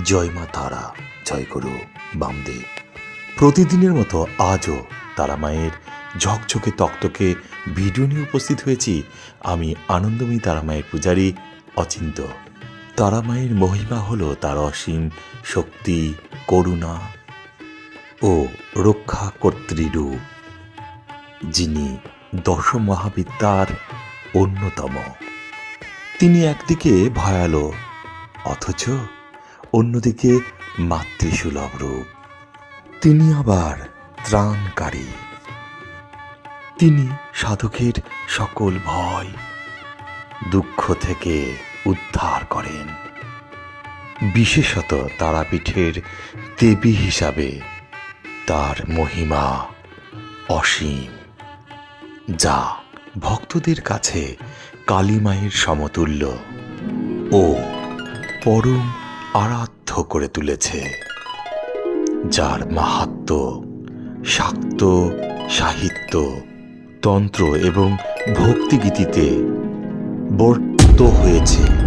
জয় মা তারা, জয় গুরু বামদেব। প্রতিদিনের মতো আজও তারা মায়ের ঝকঝকে তকতকে ভিডিও নিয়ে উপস্থিত হয়েছি আমি আনন্দময়ী তারা মায়ের পূজারী অচিন্ত। তারা মায়ের মহিমা হলো তার অসীম শক্তি, করুণা ও রক্ষা কর্তৃরূপ, যিনি দশ মহাবিদ্যার অন্যতম। তিনি একদিকে ভয়ালো অথচ অন্যদিকে মাতৃসুলভ রূপ। তিনি আবার ত্রাণকারী। তিনি সাধকের সকল ভয় দুঃখ থেকে উদ্ধার করেন। বিশেষত তারাপীঠের দেবী হিসাবে তার মহিমা অসীম, যা ভক্তদের কাছে কালী মায়ের সমতুল্য ও পরম আরাধ্য করে তুলেছে, যার মাহাত্ম্য শাক্ত সাহিত্য, তন্ত্র এবং ভক্তিগীতিতে বর্ণিত হয়েছে।